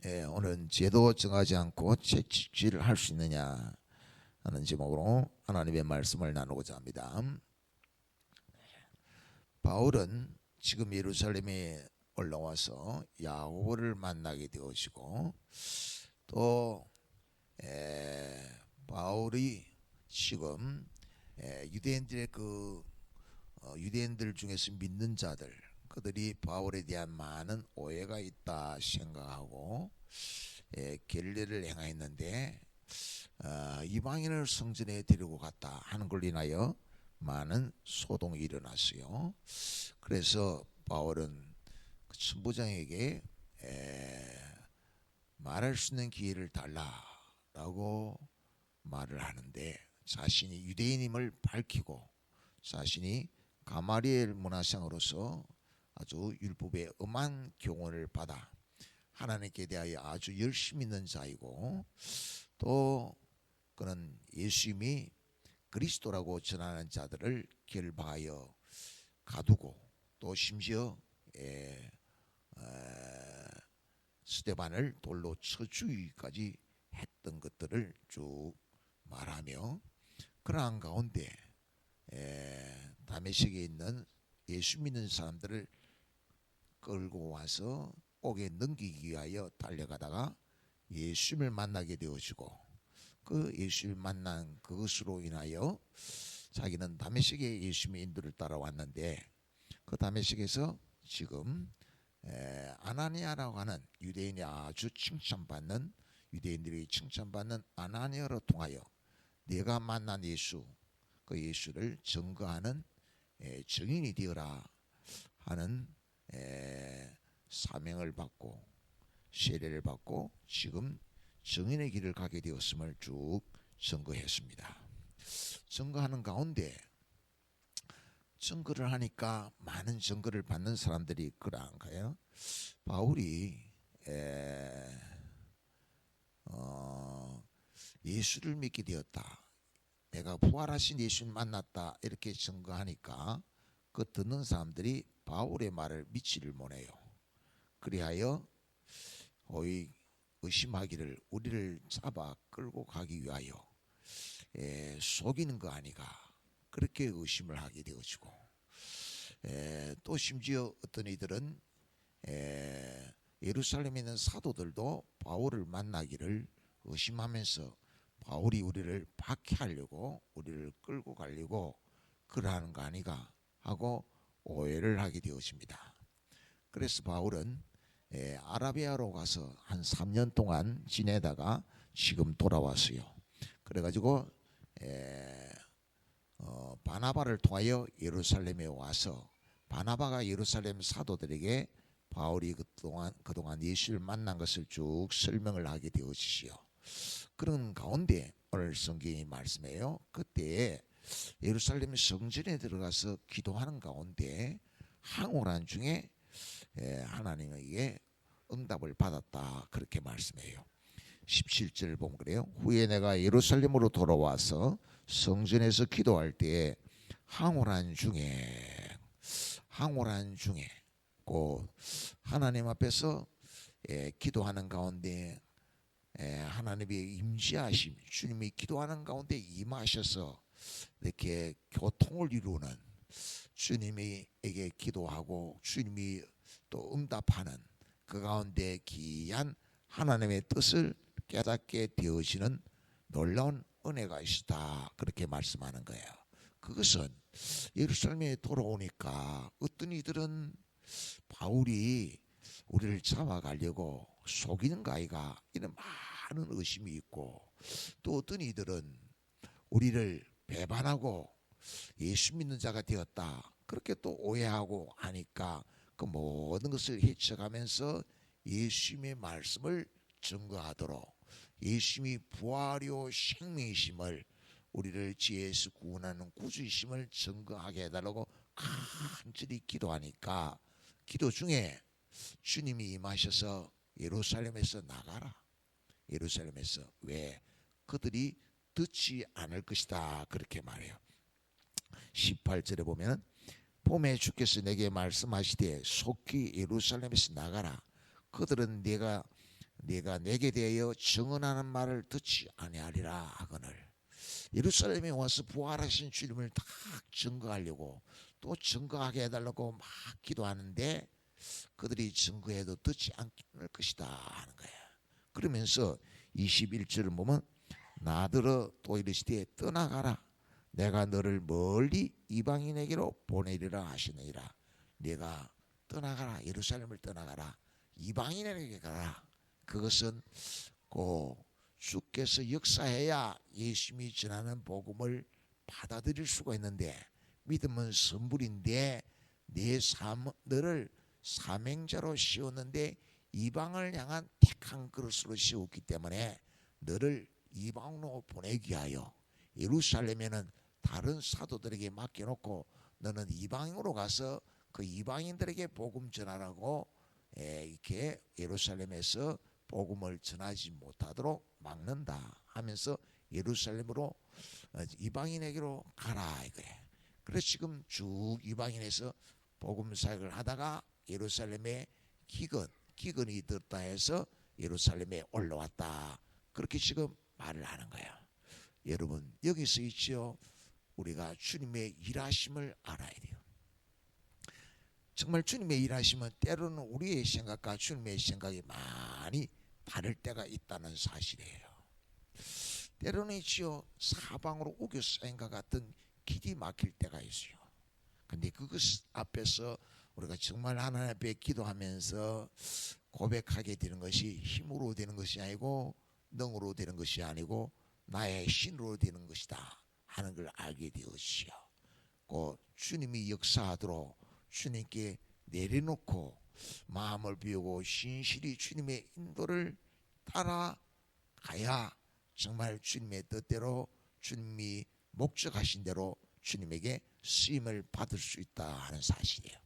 오늘은 죄도 정하지 않고 채찍질을 할 수 있느냐 하는 제목으로 하나님의 말씀을 나누고자 합니다. 바울은 지금 예루살렘에 올라와서 야고보를 만나게 되어지고 또 바울이 지금 유대인들의 유대인들 중에서 믿는 자들 그들이 바울에 대한 많은 오해가 있다 생각하고 결례를 행하였는데 이방인을 성전에 데리고 갔다 하는 걸로 인하여 많은 소동이 일어났어요. 그래서 바울은 그 천부장에게 말할 수 있는 기회를 달라라고 말을 하는데, 자신이 유대인임을 밝히고 자신이 가마리엘 문화생으로서 아주 율법의 엄한 교훈을 받아 하나님께 대하여 아주 열심히 있는 자이고, 또 그는 예수님이 그리스도라고 전하는 자들을 결박하여 가두고 또 심지어 스데반을 돌로 쳐 죽이기까지 했던 것들을 쭉 말하며, 그러한 가운데 다메섹에 있는 예수 믿는 사람들을 끌고 와서 옥에 넘기기 위하여 달려가다가 예수님을 만나게 되어지고, 그 예수를 만난 그것으로 인하여 자기는 다메섹에 예수님의 인도를 따라왔는데, 그 다메섹에서 지금 아나니아라고 하는 유대인이 아주 칭찬받는, 유대인들이 칭찬받는 아나니아로 통하여 내가 만난 예수, 그 예수를 증거하는 증인이 되어라 하는 사명을 받고 세례를 받고 지금 증인의 길을 가게 되었음을 쭉 증거했습니다. 증거하는 가운데 증거를 하니까 많은 증거를 받는 사람들이 그러한가요? 바울이 예수를 믿게 되었다, 내가 부활하신 예수를 만났다, 이렇게 증거하니까 그 듣는 사람들이 바울의 말을 믿지를 못해요. 그리하여 의심하기를 우리를 잡아 끌고 가기 위하여 속이는 거 아니가, 그렇게 의심을 하게 되어지고, 또 심지어 어떤 이들은 예루살렘에 있는 사도들도 바울을 만나기를 의심하면서 바울이 우리를 박해하려고 우리를 끌고 가려고 그러하는 거 아니가 하고 오해를 하게 되어집니다. 그래서 바울은 아라비아로 가서 한 3년 동안 지내다가 지금 돌아왔어요. 그래가지고 바나바를 통하여 예루살렘에 와서 바나바가 예루살렘 사도들에게 바울이 그동안 예수를 만난 것을 쭉 설명을 하게 되어지시요. 그런 가운데 오늘 성경이 말씀해요. 그때 예루살렘 성전에 들어가서 기도하는 가운데 항오란 중에 하나님에게 응답을 받았다, 그렇게 말씀해요. 17절 보면 그래요. 후에 내가 예루살렘으로 돌아와서 성전에서 기도할 때에 항오란 중에 그 하나님 앞에서 기도하는 가운데 하나님의 임재하심, 주님이 기도하는 가운데 임하셔서 이렇게 교통을 이루는, 주님에게 기도하고 주님이 또 응답하는 그 가운데 귀한 하나님의 뜻을 깨닫게 되어지는 놀라운 은혜가 있다, 그렇게 말씀하는 거예요. 그것은 예루살렘에 돌아오니까 어떤 이들은 바울이 우리를 잡아가려고 속이는 거 아이가, 이런 많은 의심이 있고, 또 어떤 이들은 우리를 배반하고 예수 믿는 자가 되었다, 그렇게 또 오해하고 하니까 그 모든 것을 헤쳐가면서 예수님의 말씀을 증거하도록, 예수님이 부활이요 생명이심을, 우리를 지혜에서 구원하는 구주이심을 증거하게 해달라고 간절히 기도하니까, 기도 중에 주님이 임하셔서 예루살렘에서 나가라, 예루살렘에서, 왜? 그들이 듣지 않을 것이다, 그렇게 말해요. 18절에 보면 봄에 주께서 내게 말씀하시되 속히 예루살렘에서 나가라, 그들은 네가 내게 대하여 증언하는 말을 듣지 아니하리라 하거늘. 예루살렘에 와서 부활하신 주님을 다 증거하려고 또 증거하게 해달라고 막 기도하는데 그들이 증거해도 듣지 않을 것이다 하는 거야. 그러면서 21절을 보면 나더러 또 이르시되 떠나가라 내가 너를 멀리 이방인에게로 보내리라 하시느니라. 네가 떠나가라, 예루살렘을 떠나가라, 이방인에게 가라. 그것은 그 주께서 역사해야 예수님이 전하는 복음을 받아들일 수가 있는데, 믿음은 선불인데 너를 사명자로 씌웠는데 이방을 향한 택한 그릇으로 씌웠기 때문에 너를 이방으로 보내기 위하여 예루살렘에는 다른 사도들에게 맡겨놓고 너는 이방으로 가서 그 이방인들에게 복음 전하라고 이렇게 예루살렘에서 복음을 전하지 못하도록 막는다 하면서 예루살렘으로 이방인에게로 가라 이거예요. 그래서 지금 쭉 이방인에서 복음 사역을 하다가 예루살렘에 기근이 들었다 해서 예루살렘에 올라왔다. 그렇게 지금 말을 하는 거야. 여러분 여기서 있죠. 우리가 주님의 일하심을 알아야 돼요. 정말 주님의 일하심은 때로는 우리의 생각과 주님의 생각이 많이 다를 때가 있다는 사실이에요. 때로는 있죠. 사방으로 우겨 쌓인 것 같은 길이 막힐 때가 있어요. 근데 그것 앞에서 우리가 정말 하나님 앞에 기도하면서 고백하게 되는 것이 힘으로 되는 것이 아니고 능으로 되는 것이 아니고 나의 신으로 되는 것이다 하는 걸 알게 되었지요. 그 주님이 역사하도록 주님께 내려놓고 마음을 비우고 신실히 주님의 인도를 따라가야 정말 주님의 뜻대로 주님이 목적하신 대로 주님에게 쓰임을 받을 수 있다 하는 사실이에요.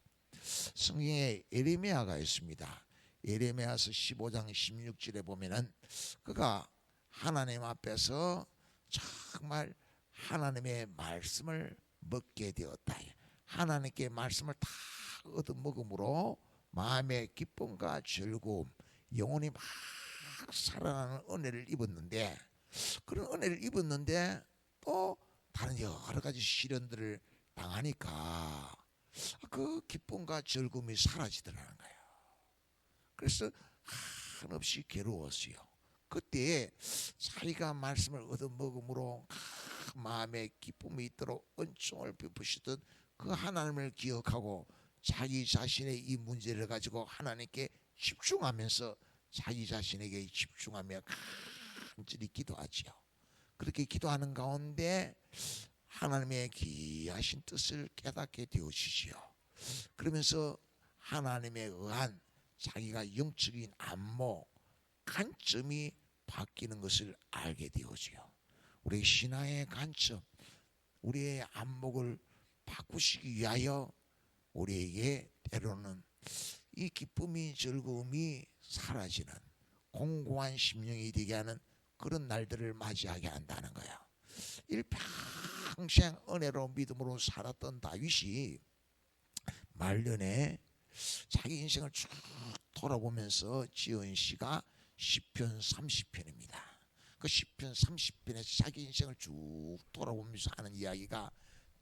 성경에 예레미야가 있습니다. 예레미야서 15장 16절에 보면은 그가 하나님 앞에서 정말 하나님의 말씀을 먹게 되었다. 하나님께 말씀을 다 얻어먹음으로 마음의 기쁨과 즐거움, 영혼이 막 살아나는 은혜를 입었는데, 그런 은혜를 입었는데 또 다른 여러 가지 시련들을 당하니까 그 기쁨과 즐거움이 사라지더라는 거예요. 그래서 한없이 괴로웠어요. 그때 자기가 말씀을 얻어먹음으로 마음에 기쁨이 있도록 은총을 베푸시던 그 하나님을 기억하고 자기 자신의 이 문제를 가지고 하나님께 집중하면서 자기 자신에게 집중하며 간절히 기도하지요. 그렇게 기도하는 가운데 하나님의 귀하신 뜻을 깨닫게 되어지지요. 그러면서 하나님에 의한 자기가 영적인 안목, 관점이 바뀌는 것을 알게 되어지요. 우리 신앙의 관점, 우리의 안목을 바꾸시기 위하여 우리에게 때로는 이 기쁨이 즐거움이 사라지는 공고한 심령이 되게 하는 그런 날들을 맞이하게 한다는 거야. 일평생 은혜로 믿음으로 살았던 다윗이 말년에 자기 인생을 쭉 돌아보면서 지은 시가 시편 30편입니다. 그 시편 30편에서 자기 인생을 쭉 돌아보면서 하는 이야기가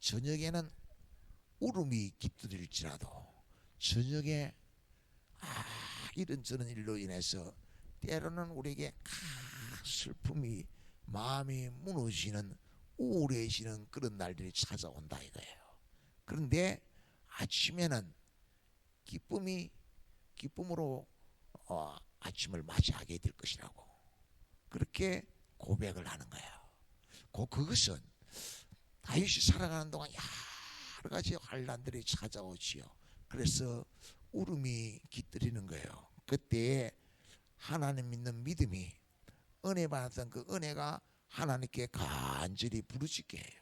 저녁에는 울음이 깃들일지라도 저녁에 이런저런 일로 인해서 때로는 우리에게 슬픔이 마음이 무너지는 우울해지는 그런 날들이 찾아온다 이거예요. 그런데 아침에는 기쁨으로 아침을 맞이하게 될 것이라고 그렇게 고백을 하는 거예요. 그것은 다윗이 살아가는 동안 여러 가지 환난들이 찾아오지요. 그래서 울음이 깃들이는 거예요. 그때 하나님 믿는 믿음이 은혜 받았던 그 은혜가 하나님께 간절히 부르짖게 해요.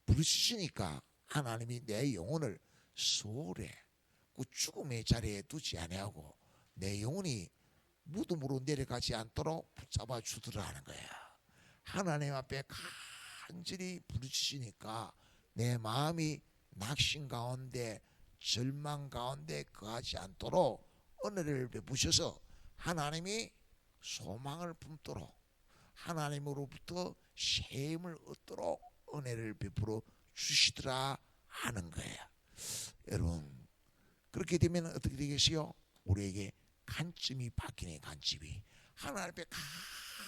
부르짖으니까 하나님이 내 영혼을 소홀해 그 죽음의 자리에 두지 아니하고 내 영혼이 무덤으로 내려가지 않도록 붙잡아 주더라는 거야. 하나님 앞에 간절히 부르짖으니까 내 마음이 낙심 가운데 절망 가운데 거하지 않도록 은혜를 베푸셔서 하나님이 소망을 품도록 하나님으로부터 셈을 얻도록 은혜를 베풀어 주시더라 하는 거예요. 여러분, 그렇게 되면 어떻게 되겠어요? 우리에게 관점이 바뀌네. 관점이 하나님 앞에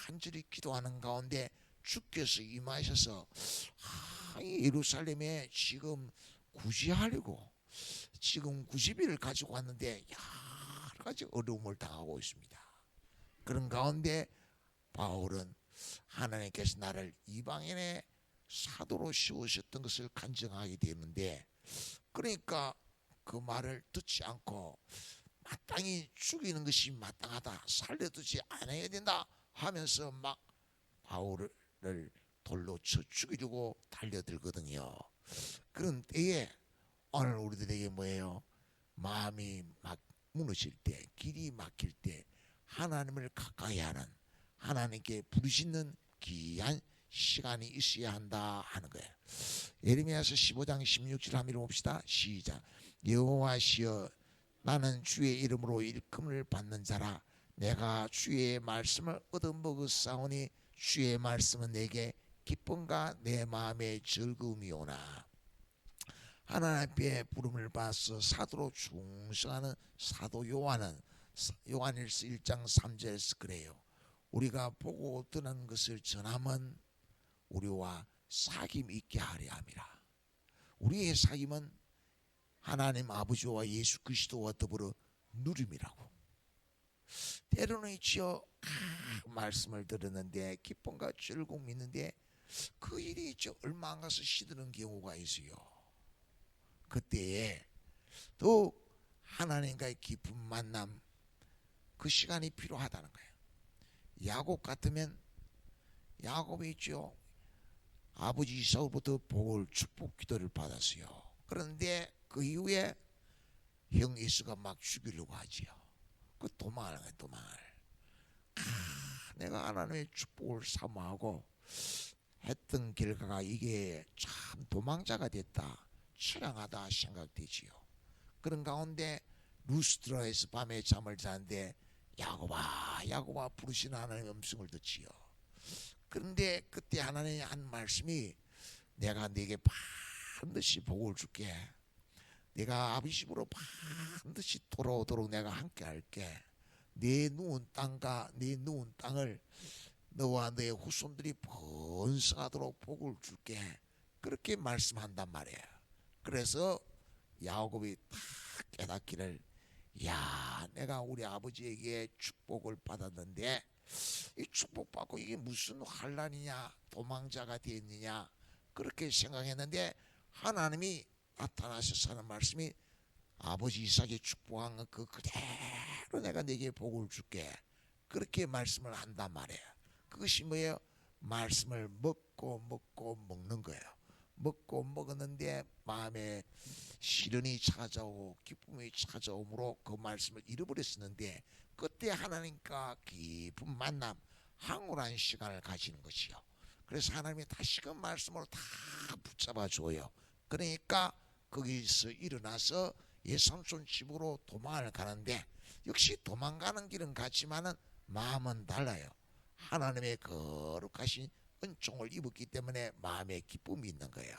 간절히 기도하는 가운데 주께서 임하셔서 예루살렘에 지금 구제하려고 지금 90일을 가지고 왔는데 여러 가지 어려움을 당하고 있습니다. 그런 가운데 바울은 하나님께서 나를 이방인의 사도로 씌우셨던 것을 간증하게 되는데, 그러니까 그 말을 듣지 않고 마땅히 죽이는 것이 마땅하다, 살려두지 않아야 된다 하면서 막 바울을 돌로 쳐 죽이려고 달려들거든요. 그런 때에 오늘 우리들에게 뭐예요? 마음이 막 무너질 때, 길이 막힐 때 하나님을 가까이 하는, 하나님께 부르짖는 귀한 시간이 있어야 한다 하는 거예요. 예레미야서 15장 16절 한번 읽어봅시다. 시작. 여호와시여, 나는 주의 이름으로 일금을 받는 자라. 내가 주의 말씀을 얻어먹었사오니 주의 말씀은 내게 기쁨과 내 마음의 즐거움이오나. 하나님 앞에 부름을 받아서 사도로 충성하는 사도 요한일서 1장 3절에서 그래요. 우리가 보고 떠난 것을 전하면 우리와 사귐 있게 하려 함이라. 우리의 사귐은 하나님 아버지와 예수 그리스도와 더불어 누림이라고. 때로는 있지요, 말씀을 들었는데 기쁨과 즐거움이 있는데 그 일이 있죠, 얼마 안 가서 시드는 경우가 있어요. 그때에 또 하나님과의 깊은 만남, 그 시간이 필요하다는 거예요. 야곱 같으면, 야곱이 있죠, 아버지 이삭으로부터 복을, 축복 기도를 받았어요. 그런데 그 이후에 형 에서가 막 죽이려고 하지요. 그 도망을 해요, 도망을. 내가 하나님의 축복을 사모하고 했던 결과가 이게 참 도망자가 됐다, 처량하다 생각되지요. 그런 가운데 루스드라에서 밤에 잠을 자는데 야곱아 야곱아 부르시는 하나님의 음성을 듣지요. 그런데 그때 하나님의 한 말씀이, 내가 네게 반드시 복을 줄게. 네가 아비 집으로 반드시 돌아오도록 내가 함께 할게. 네 누운 땅과 네 누운 땅을 너와 너의 후손들이 번성하도록 복을 줄게. 그렇게 말씀한단 말이에요. 그래서 야곱이 딱 깨닫기를, 야, 내가 우리 아버지에게 축복을 받았는데 이 축복받고 이게 무슨 환난이냐, 도망자가 되었느냐, 그렇게 생각했는데 하나님이 나타나셔서 하는 말씀이, 아버지 이삭이 축복한 그 그대로 내가 네게 복을 줄게. 그렇게 말씀을 한단 말이에요. 그것이 뭐예요? 말씀을 먹고 먹는 거예요. 먹고 먹었는데 마음에 시련이 찾아오고 기쁨이 찾아오므로 그 말씀을 잃어버렸었는데, 그때 하나님과 깊은 만남, 황홀한 시간을 가지는 것이요. 그래서 하나님이 다시금 말씀으로 다 붙잡아 줘요. 그러니까 거기서 일어나서 예삼손 집으로 도망을 가는데, 역시 도망가는 길은 같지만은 마음은 달라요. 하나님의 거룩하신 은총을 입었기 때문에 마음에 기쁨이 있는 거예요.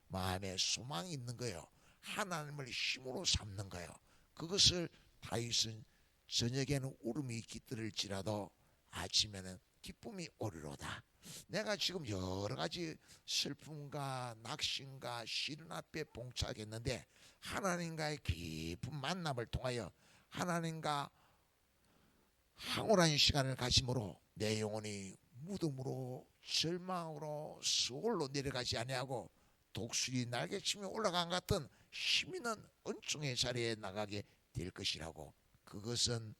마음에 소망이 있는 거예요. 하나님을 힘으로 삼는 거예요. 그것을 다윗은 저녁에는 울음이 깃들을지라도 아침에는 기쁨이 오리로다. 내가 지금 여러 가지 슬픔과 낙심과 시련 앞에 봉착했는데 하나님과의 깊은 만남을 통하여 하나님과 황홀한 시간을 가짐으로 내 영혼이 무덤으로 절망으로 수월로 내려가지 아니하고 독수리 날개치며 올라간 같은 힘있는 은총의 자리에 나가게 될 것이라고. 그것은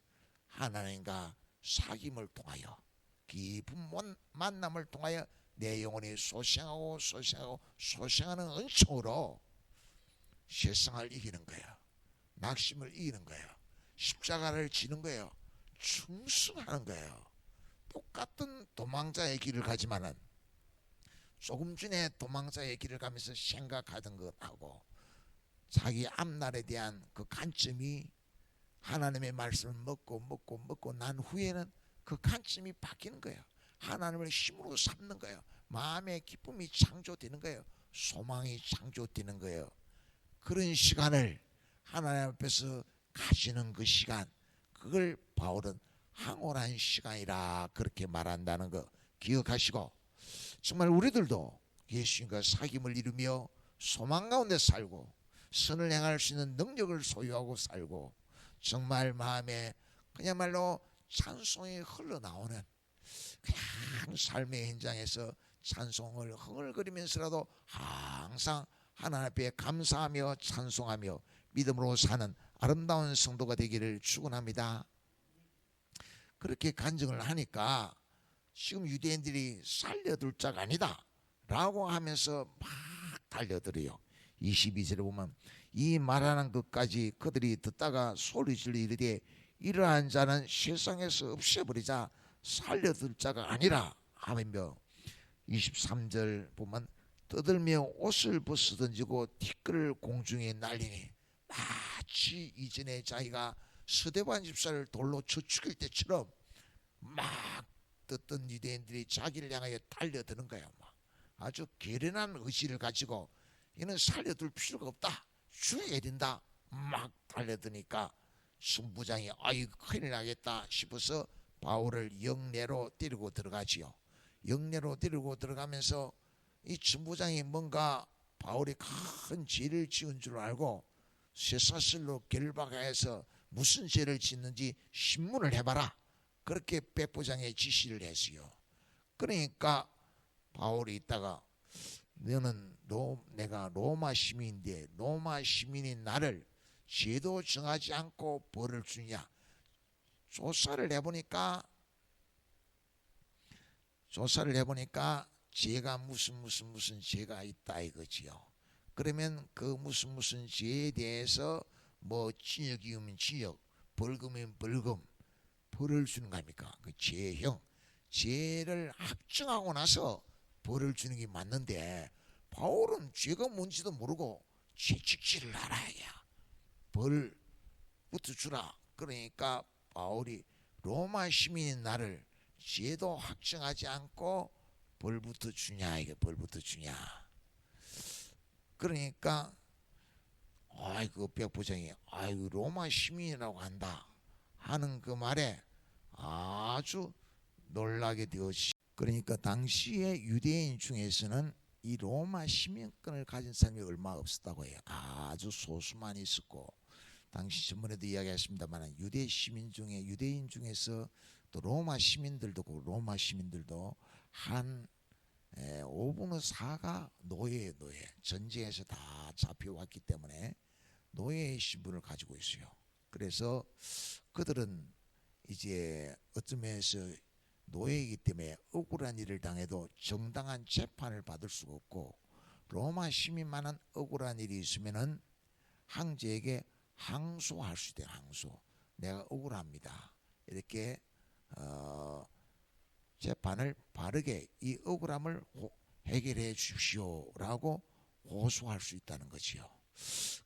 하나님과 사귐을 통하여 깊은 만남을 통하여 내 영혼이 소생하고 소생하는 은총으로 세상을 이기는 거예요. 낙심을 이기는 거예요. 십자가를 지는 거예요. 충성하는 거예요. 똑같은 도망자의 길을 가지만은 조금 전에 도망자의 길을 가면서 생각하던 것하고 자기 앞날에 대한 그 관점이, 하나님의 말씀을 먹고 난 후에는 그 관점이 바뀌는 거예요. 하나님을 힘으로 삼는 거예요. 마음의 기쁨이 창조되는 거예요. 소망이 창조되는 거예요. 그런 시간을 하나님 앞에서 가지는 그 시간, 그걸 바울은 황홀한 시간이라 그렇게 말한다는 거 기억하시고, 정말 우리들도 예수님과 사귐을 이루며 소망 가운데 살고 선을 행할 수 있는 능력을 소유하고 살고, 정말 마음에 그야말로 찬송이 흘러나오는 그냥 삶의 현장에서 찬송을 흥얼거리면서라도 항상 하나님 앞에 감사하며 찬송하며 믿음으로 사는 아름다운 성도가 되기를 축원합니다. 그렇게 간증을 하니까 지금 유대인들이 살려둘 자가 아니다 라고 하면서 막 달려들어요. 22절에 보면 이 말하는 것까지 그들이 듣다가 소리질러 이르되 이러한 자는 세상에서 없애버리자, 살려둘 자가 아니라 하며, 23절 보면 떠들며 옷을 벗어던지고 티끌을 공중에 날리니 마치 이전에 자기가 서대반 집사를 돌로 쳐 죽일 때처럼 막 듣던 유대인들이 자기를 향하여 달려드는 거야. 막 아주 계련한 의지를 가지고 이는 살려둘 필요가 없다, 죽여야 된다, 막 달려드니까 승부장이 아이 큰일 나겠다 싶어서 바울을 영내로 데리고 들어가지요. 영내로 데리고 들어가면서 이 승부장이 뭔가 바울이 큰 죄를 지은 줄 알고 쇠사슬로 결박해서 무슨 죄를 짓는지 신문을 해봐라, 그렇게 백부장의 지시를 했어요. 그러니까 바울이 있다가 너는 내가 로마 시민인데 로마 시민인 나를 죄도 정하지 않고 벌을 주냐. 조사를 해보니까 죄가 무슨 죄가 있다 이거지요. 그러면 그 무슨 죄에 대해서 뭐 징역이면 징역, 벌금이면 벌금, 벌을 주는 거 아닙니까? 그 죄형, 죄를 확정하고 나서 벌을 주는 게 맞는데 바울은 죄가 뭔지도 모르고 죄직지를 알아야 벌부터 주라. 그러니까 바울이 로마 시민인 나를 죄도 확정하지 않고 벌부터 주냐, 이게 벌부터 주냐. 그러니까 아이고 백부장이 아이고 로마 시민이라고 한다 하는 그 말에 아주 놀라게 되었지. 그러니까 당시의 유대인 중에서는 이 로마 시민권을 가진 사람이 얼마 없었다고 해요. 아주 소수만 있었고, 당시 전번에도 이야기했습니다만 유대 시민 중에 유대인 중에서 또 로마 시민들도 한 5분의 4가 노예예요. 전쟁에서 다 잡혀왔기 때문에 노예의 신분을 가지고 있어요. 그래서 그들은 이제 어떤 면에서 노예이기 때문에 억울한 일을 당해도 정당한 재판을 받을 수가 없고, 로마 시민만은 억울한 일이 있으면은 황제에게 항소할 수 있대요. 항소. 내가 억울합니다. 이렇게 재판을 바르게 이 억울함을 해결해 주십시오라고 호소할 수 있다는 거지요.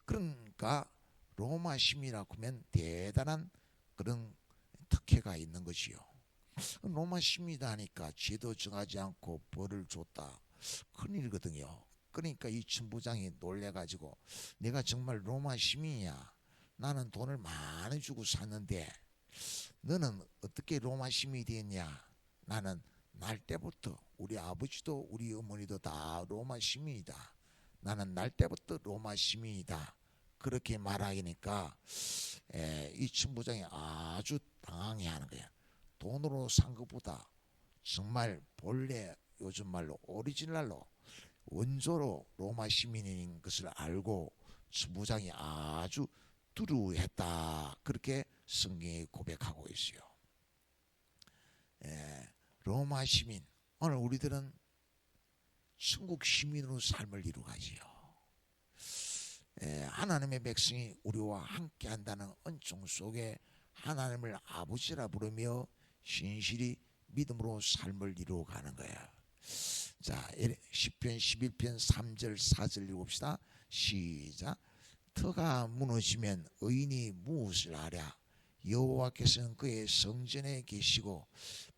그러니까 로마 시민이라고 하면 대단한 그런 특혜가 있는 것이요. 로마 시민이다 하니까 죄도 정하지 않고 벌을 줬다, 큰일이거든요. 그러니까 이 천부장이 놀래가지고 내가 정말 로마 시민이야, 나는 돈을 많이 주고 샀는데 너는 어떻게 로마 시민이 되었냐. 나는 날 때부터 우리 아버지도 우리 어머니도 다 로마 시민이다, 나는 날 때부터 로마 시민이다, 그렇게 말하니까 이 천부장이 아주 당황해하는 거야. 돈으로 산 것보다 정말 본래 요즘 말로 오리지널로 원조로 로마 시민인 것을 알고 천부장이 아주 두려워했다, 그렇게 성경이 고백하고 있어요. 로마 시민, 오늘 우리들은 천국 시민으로 삶을 이루가지요. 하나님의 백성이 우리와 함께 한다는 은총 속에 하나님을 아버지라 부르며 신실히 믿음으로 삶을 이루어가는 거야. 자, 시편 11편 3절 4절 읽읍시다. 시작. 터가 무너지면 의인이 무엇을 하랴. 여호와께서는 그의 성전에 계시고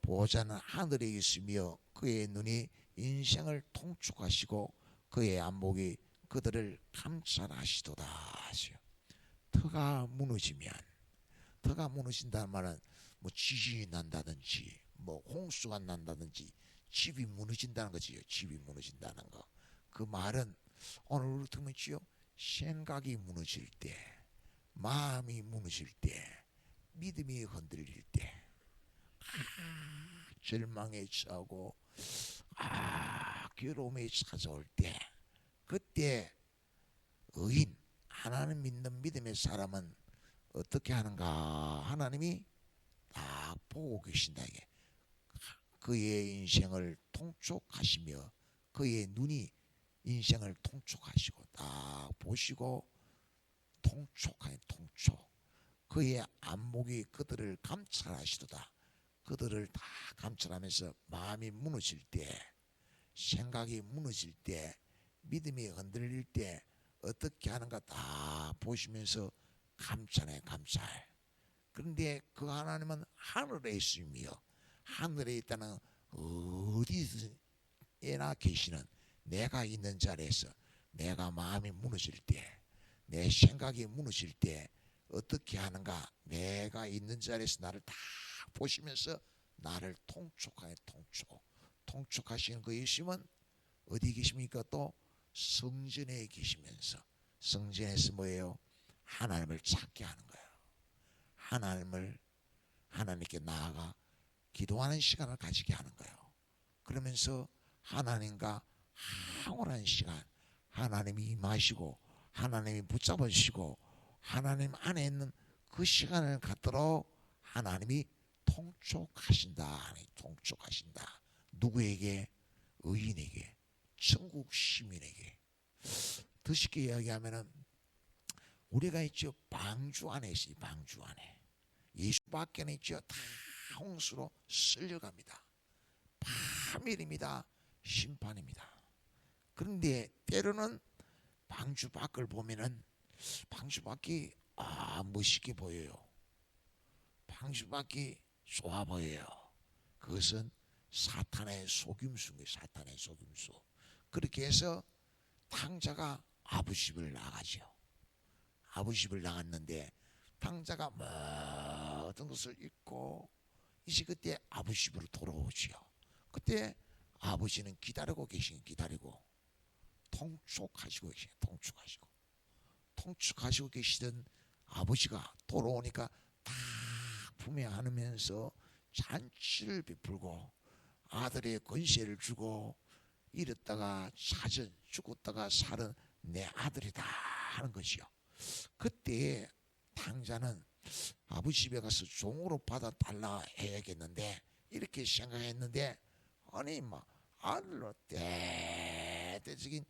보좌는 하늘에 있으며 그의 눈이 인생을 통촉하시고 그의 안목이 그들을 감찰하시도다 하시오. 터가 무너지면, 터가 무너진다는 말은 뭐 지진이 난다든지 뭐 홍수가 난다든지 집이 무너진다는 거지요. 집이 무너진다는 거. 그 말은 오늘 들으면지요, 생각이 무너질 때, 마음이 무너질 때, 믿음이 흔들릴 때, 절망에 처하고 괴로움이 찾아올 때, 그때 의인, 하나님 믿는 믿음의 사람은 어떻게 하는가? 하나님이 딱 보고 계신다. 이게 그의 인생을 통촉하시며 그의 눈이 인생을 통촉하시고 딱 보시고 통촉하니 통촉. 그의 안목이 그들을 감찰하시도다. 그들을 다 감찰하면서 마음이 무너질 때, 생각이 무너질 때, 믿음이 흔들릴 때 어떻게 하는가 다 보시면서 감찰해, 감찰. 그런데 그 하나님은 하늘에 있으며 하늘에 있다는 어디에나 계시는, 내가 있는 자리에서 내가 마음이 무너질 때, 내 생각이 무너질 때 어떻게 하는가? 내가 있는 자리에서 나를 다 보시면서 나를 통촉하게 통촉하시는 그 예수님은 어디 계십니까? 또 성전에 계시면서, 성전에서 뭐예요? 하나님을 찾게 하는 거예요. 하나님께 나아가 기도하는 시간을 가지게 하는 거예요. 그러면서 하나님과 항원하는 시간, 하나님이 임하시고 하나님이 붙잡으시고 하나님 안에 있는 그 시간을 갖도록 하나님이 통촉하신다. 통촉하신다. 누구에게? 의인에게, 천국 시민에게. 더 쉽게 이야기하면은 우리가 있죠, 방주 안에 있어요. 방주 안에 예수 밖에는 있죠, 다 홍수로 쓸려갑니다. 파멸입니다. 심판입니다. 그런데 때로는 방주 밖을 보면은 방주 밖이 멋있게 보여요. 방주 밖이 좋아 보여요. 그것은 사탄의 속임수인, 사탄의 속임수. 그렇게 해서 탕자가 아부집을 나가죠. 아부집을 나갔는데 탕자가 모든 것을 잊고 이제 그때 아부집으로 돌아오지요. 그때 아버지는 기다리고 통촉하시고 계시는, 통촉하시고 계시던 아버지가 돌아오니까 다 품에 안으면서 잔치를 베풀고 아들의 권세를 주고, 잃었다가 찾은, 죽었다가 살은 내 아들이다 하는 것이요. 그때 탕자는 아버지 집에 가서 종으로 받아달라 해야겠는데 이렇게 생각했는데, 아니 막 아들로 때때적인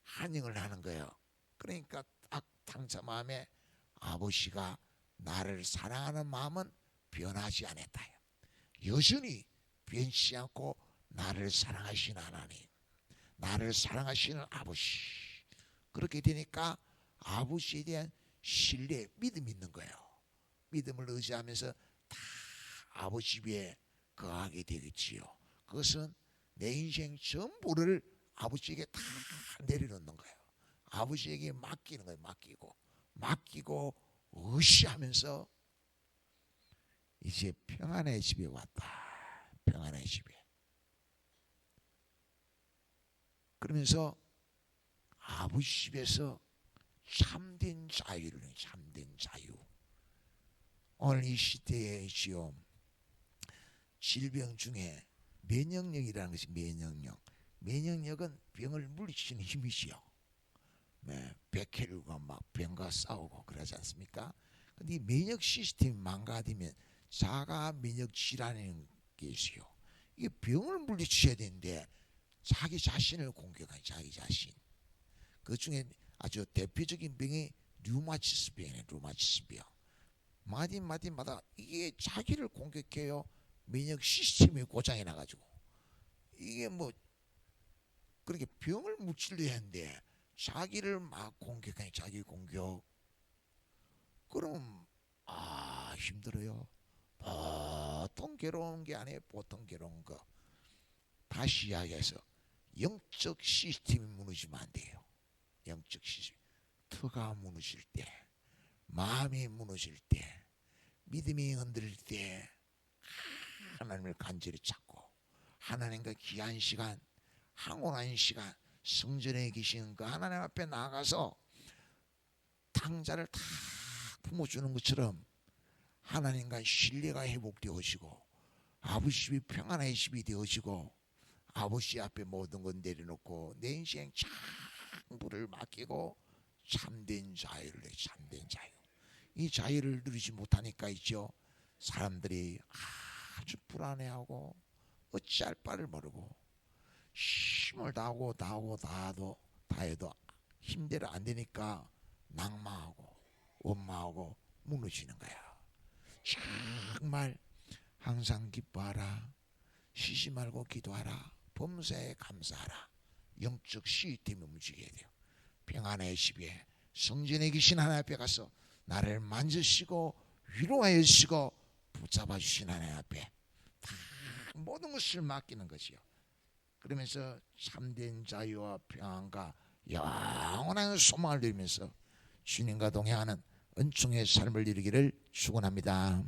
한영을 하는 거예요. 그러니까 딱 탕자 마음에 아버지가 나를 사랑하는 마음은 변하지 않았다. 여전히 변치 않고 나를 사랑하시는 하나님, 나를 사랑하시는 아버지. 그렇게 되니까 아버지에 대한 신뢰, 믿음이 있는 거예요. 믿음을 의지하면서 다 아버지 위에 거하게 되겠지요. 그것은 내 인생 전부를 아버지에게 다 내려놓는 거예요. 아버지에게 맡기는 거예요. 맡기고 의시하면서 이제 평안의 집에 왔다. 평안의 집에. 그러면서 아버지 집에서 참된 자유를, 참된 자유. 오늘 이 시대에 있지요, 질병 중에 면역력이라는 것이, 면역력은 병을 물리치는 힘이지요. 네, 백혈류가 막 병과 싸우고 그러지 않습니까? 근데 이 면역 시스템이 망가지면 자가 면역 질환이라는 게 있어요. 이게 병을 물리쳐야 되는데 자기 자신을 공격하는, 자기 자신. 그 중에 아주 대표적인 병이 류마티스 병이에요. 류마티스 병. 마디마다 이게 자기를 공격해요. 면역 시스템이 고장이 나가지고. 이게 뭐 그렇게 병을 묻히려 했는데 자기를 막 공격하니, 자기 공격. 그럼 힘들어요. 보통 괴로운 게 아니에요. 보통 괴로운 거. 다시 이야기해서 영적 시스템이 무너지면 안 돼요. 영적 시스템. 터가 무너질 때, 마음이 무너질 때, 믿음이 흔들릴 때 하나님을 간절히 찾고 하나님과 귀한 시간, 항원한 시간, 성전에 계신 그 하나님 앞에 나가서 탕자를 다 품어주는 것처럼 하나님과 신뢰가 회복되어지고 아버지 평안의 집이 되어지고 아버지 앞에 모든 건 내려놓고 내 인생 전부를 맡기고 참된 자유를 내. 참된 자유. 이 자유를 누리지 못하니까 있죠. 사람들이 아주 불안해하고 어찌할 바를 모르고 힘을 다하고 다해도 힘대로 안 되니까 낙마하고 원망하고 무너지는 거야. 정말 항상 기뻐하라. 쉬지 말고 기도하라. 범사에 감사하라. 영적 시스템이 움직여야 돼요. 평안의 집에 성전에 계신 하나님 앞에 가서 나를 만지시고 위로하여 주시고 붙잡아 주신 하나님 앞에 다 모든 것을 맡기는 것이요. 그러면서 참된 자유와 평안과 영원한 소망을 누리면서 주님과 동행하는 은총의 삶을 이루기를 축원합니다.